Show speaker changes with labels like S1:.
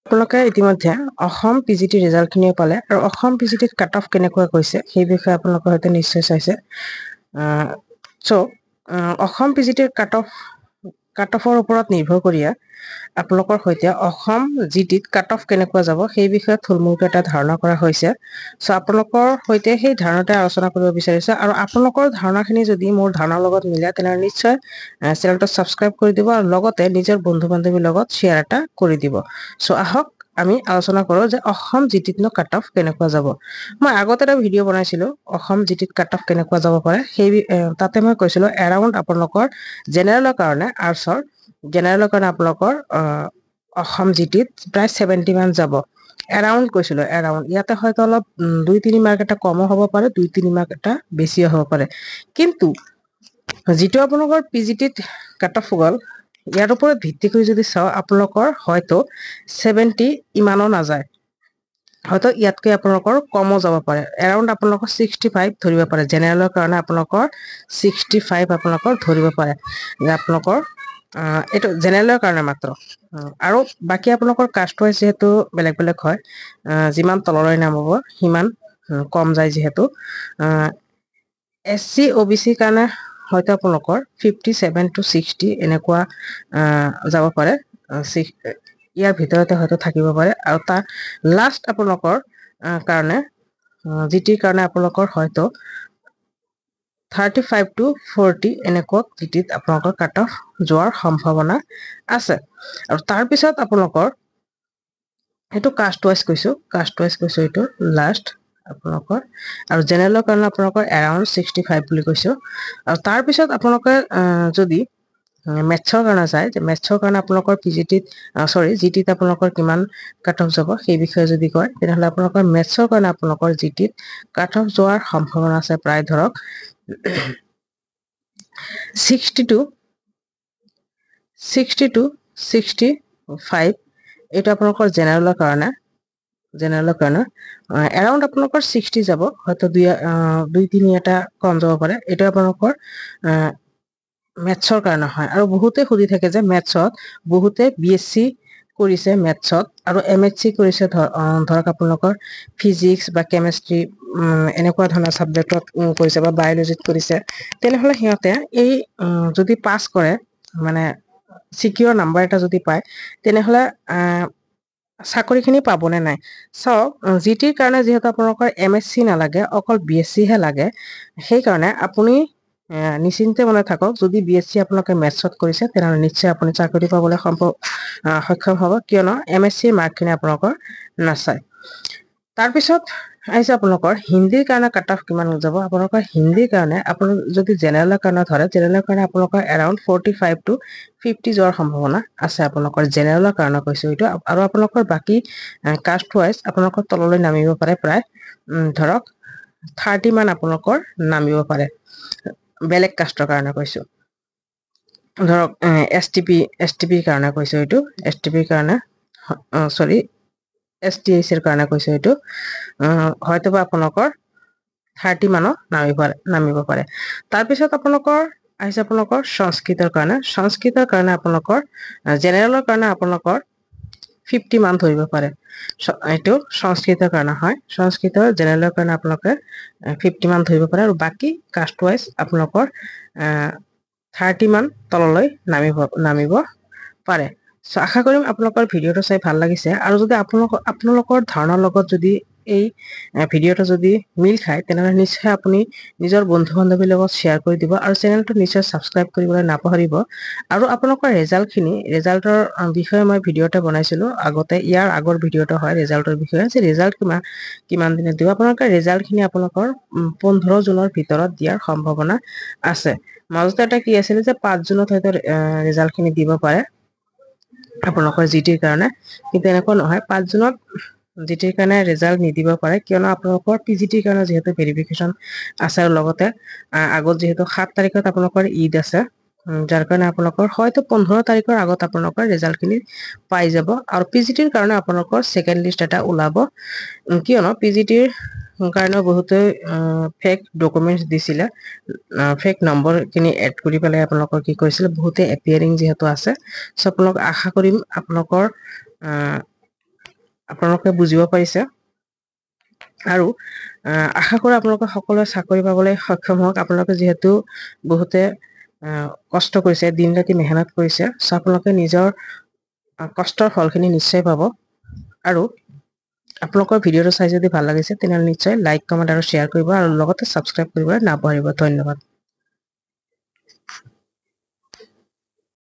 S1: আপোনালোকে ইতিমধ্যে অসম পিজিটি ৰিজাল্টখিনিও পালে আৰু অসম পিজিটিত কাট অফ কেনেকুৱা কৈছে সেই বিষয়ে আপোনালোকৰ হয়তো নিশ্চয় চাইছে। অসম পিজিটিৰ কাট অফৰ ওপৰত নিৰ্ভৰ কৰিয়ে আপোনালোকৰ সৈতে অসম জিটিত কাট অফ কেনেকুৱা যাব সেই বিষয়ে থুলমূলকৈ এটা ধাৰণা কৰা হৈছে। আপোনালোকৰ সৈতে সেই ধাৰণাতে আলোচনা কৰিব বিচাৰিছো আৰু আপোনালোকৰ ধাৰণাখিনি যদি মোৰ ধাৰণাৰ লগত মিলে তেনেহ'লে নিশ্চয় চেনেলটো ছাবস্ক্ৰাইব কৰি দিব আৰু লগতে নিজৰ বন্ধু বান্ধৱীৰ লগত শ্বেয়াৰ এটা কৰি দিব। আহক আমি আলোচনা কৰো যে অসম জিটিতনো কাট অফ কেনেকুৱা যাব। মই আগতে এটা ভিডিঅ' বনাইছিলো অসম জিটিত কাট অফ কেনেকুৱা যাব পাৰে সেই তাতে মই কৈছিলো এৰাউণ্ড আপোনালোকৰ জেনেৰেলৰ কাৰণে আৰ্টছৰ জেনেৰেলৰ কাৰণে আপোনালোকৰ অসম জিটিত প্ৰায় 70 মান যাব। এৰাউণ্ড কৈছিলো এৰাউণ্ড ইয়াতে হয়তো অলপ 2-3 মাৰ্ক এটা কমো হ'ব পাৰে 2-3 মাৰ্ক এটা বেছিও হ'ব পাৰে। কিন্তু যিটো আপোনালোকৰ পিজিটিত কাট অফ গ'ল ইয়াৰ ওপৰত ভিত্তি কৰি যদি চাওঁ আপোনালোকৰ হয়তো 70 ইমানো নাযায়, হয়তো ইয়াতকৈ আপোনালোকৰ কমো যাব পাৰে। এৰাউণ্ড আপোনালোকৰ 65 ধৰিব পাৰে। জেনেৰেলৰ কাৰণে আপোনালোকৰ 65 আপোনালোকৰ ধৰিব পাৰে যে আপোনালোকৰ এইটো জেনেৰেলৰ কাৰণে মাত্ৰ। আৰু বাকী আপোনালোকৰ কাষ্ট ৱাইজ যিহেতু বেলেগ বেলেগ হয়, যিমান তললৈ নামিব সিমান কম যায়। যিহেতু SC OBC কাৰণে হয়তো আপোনালোকৰ 57 to 60 এনেকুৱা যাব পাৰে। ইয়াৰ ভিতৰতে হয়তো থাকিব পাৰে আৰু তাৰ লাষ্ট আপোনালোকৰ কাৰণে জিটিৰ কাৰণে আপোনালোকৰ হয়তো 35 to 40 এনেকুৱা জিটিত আপোনালোকৰ কাট অফ যোৱাৰ সম্ভাৱনা আছে। আৰু তাৰপিছত আপোনালোকৰ সেইটো কাষ্ট ৱাইজ কৈছো এইটো লাষ্ট আপোনালোকৰ আৰু জেনেৰেলৰ কাৰণে আপোনালোকৰ এৰাউণ্ড 65 বুলি কৈছো। আৰু তাৰপিছত আপোনালোকে যদি মেথছৰ কাৰণে যায় যে মেথছৰ কাৰণে আপোনালোকৰ জিটিত আপোনালোকৰ কিমান কাট অফ যাব সেই বিষয়ে যদি কয় তেনেহ'লে আপোনালোকৰ মেথছৰ কাৰণে আপোনালোকৰ জিটিত কাট অফ যোৱাৰ সম্ভাৱনা আছে প্ৰায় ধৰক 60 to 65। এইটো আপোনালোকৰ জেনেৰেলৰ কাৰণে এৰাউণ্ড আপোনালোকৰ 60 যাব, হয়তো 2-3 এটা কম যাব পাৰে। এইটো আপোনালোকৰ মেথছৰ কাৰণে হয়। আৰু বহুতে সুধি থাকে যে মেথছত বহুতে BSc কৰিছে মেথছত আৰু MSc কৰিছে ধৰক আপোনালোকৰ ফিজিক্স বা কেমেষ্ট্ৰি এনেকুৱা ধৰণৰ ছাবজেক্টত কৰিছে বা বায়'লজিত কৰিছে। তেনেহ'লে সিহঁতে এই যদি পাছ কৰে মানে চিকিউৰ নাম্বাৰ এটা যদি পায় তেনেহ'লে চাকৰিখিনি পাবনে নাই। চাওক জিটিৰ কাৰণে যিহেতু আপোনালোকৰ MSc নালাগে, অকল BSc হে লাগে। সেইকাৰণে আপুনি নিশ্চিন্তে মনে থাকক। যদি BSc আপোনালোকে মেথছত কৰিছে তেনেহ'লে নিশ্চয় আপুনি চাকৰি পাবলৈ সক্ষম হ'ব, কিয়নো MSc মাৰ্কখিনি আপোনালোকৰ নাচায়। তাৰপিছত আহিছে আপোনালোকৰ হিন্দীৰ কাৰণে কাট অফ কিমান যাব। আপোনালোকৰ হিন্দীৰ কাৰণে আপোনালোক যদি জেনেৰেলৰ কাৰণে ধৰে জেনেৰেলৰ কাৰণে আপোনালোকৰ এৰাউণ্ড 45 to 50 যোৱাৰ সম্ভাৱনা আছে। আপোনালোকৰ জেনেৰেলৰ কাৰণে কৈছো এইটো। আৰু আপোনালোকৰ বাকী কাষ্ট ৱাইজ আপোনালোকৰ তললৈ নামিব পাৰে প্ৰায় ধৰক 30 মান আপোনালোকৰ নামিব পাৰে। বেলেগ কাষ্টৰ কাৰণে কৈছো ধৰক STPৰ কাৰণে কৈছো এইটো। STPৰ কাৰণে STICৰ কাৰণে কৈছো এইটো। হয়তো বা আপোনালোকৰ 30 মানো নামিব পাৰে। তাৰপিছত আপোনালোকৰ আহিছে আপোনালোকৰ সংস্কৃতৰ কাৰণে আপোনালোকৰ জেনেৰেলৰ কাৰণে আপোনালোকৰ 50 মান ধৰিব পাৰে। এইটো সংস্কৃতৰ কাৰণে হয়। সংস্কৃতৰ জেনেৰেলৰ কাৰণে আপোনালোকে 50 মান ধৰিব পাৰে। আৰু বাকী কাষ্ট ৱাইজ আপোনালোকৰ 30 মান তললৈ নামিব পাৰে। আশা কৰিম আপোনালোকৰ ভিডিঅ'টো চাই ভাল লাগিছে। আৰু যদি আপোনালোকৰ ধাৰণাৰ লগত যদি এই ভিডিঅ'টো যদি মিল খায় তেনেহ'লে নিশ্চয় আপুনি নিজৰ বন্ধু বান্ধৱীৰ লগত শ্বেয়াৰ কৰি দিব আৰু চেনেলটো নিশ্চয় ছাবস্ক্ৰাইব কৰিবলৈ নাপাহৰিব। আৰু আপোনালোকৰ ৰিজাল্টৰ বিষয়ে মই ভিডিঅ' এটা বনাইছিলো আগতে। ইয়াৰ আগৰ ভিডিঅ'টো হয় ৰিজাল্টৰ বিষয়ে যে ৰিজাল্ট কিমান দিনত দিব। আপোনালোকে ৰিজাল্টখিনি আপোনালোকৰ 15 জুনৰ ভিতৰত দিয়াৰ সম্ভাৱনা আছে। মাজতে এটা কি আছিলে যে 5 জুনত হয়তো ৰিজাল্টখিনি দিব পাৰে আপোনালোকৰ জিটিৰ কাৰণে, কিন্তু এনেকুৱা নহয়। 5 জুনত জিটিৰ কাৰণে ৰিজাল্ট নিদিব পাৰে, কিয়নো আপোনালোকৰ PGTৰ কাৰণে যিহেতু ভেৰিফিকেশ্যন আছে আৰু লগতে আগত যিহেতু 7 তাৰিখত আপোনালোকৰ ঈদ আছে, যাৰ কাৰণে আপোনালোকৰ হয়তো 15 তাৰিখৰ আগত আপোনালোকৰ ৰিজাল্টখিনি পাই যাব। আৰু PGTৰ কাৰণে আপোনালোকৰ ছেকেণ্ড লিষ্ট এটা ওলাব, কিয়নো PGTৰ কাৰণে বহুতে ফেক ডকুমেণ্টছ দিছিলে, ফেক নম্বৰখিনি এড কৰি পেলাই আপোনালোকৰ কি কৰিছিলে বহুতে এপিয়াৰিং যিহেতু আছে। আপোনালোক আশা কৰিম আপোনালোকৰ আপোনালোকে বুজিব পাৰিছে আৰু আশা কৰোঁ আপোনালোকে সকলোৱে চাকৰি পাবলৈ সক্ষম হওক। আপোনালোকে যিহেতু বহুতে কষ্ট কৰিছে, দিন ৰাতি মেহনত কৰিছে, চ' আপোনালোকে নিজৰ কষ্টৰ ফলখিনি নিশ্চয় পাব। আৰু আপোনালোকৰ ভিডিঅ'টো চাই যদি ভাল লাগিছে তেনেহ'লে নিশ্চয় লাইক, কমেণ্ট আৰু শ্বেয়াৰ কৰিব আৰু লগতে ছাবস্ক্ৰাইব কৰিবলৈ নাপাহৰিব। ধন্যবাদ।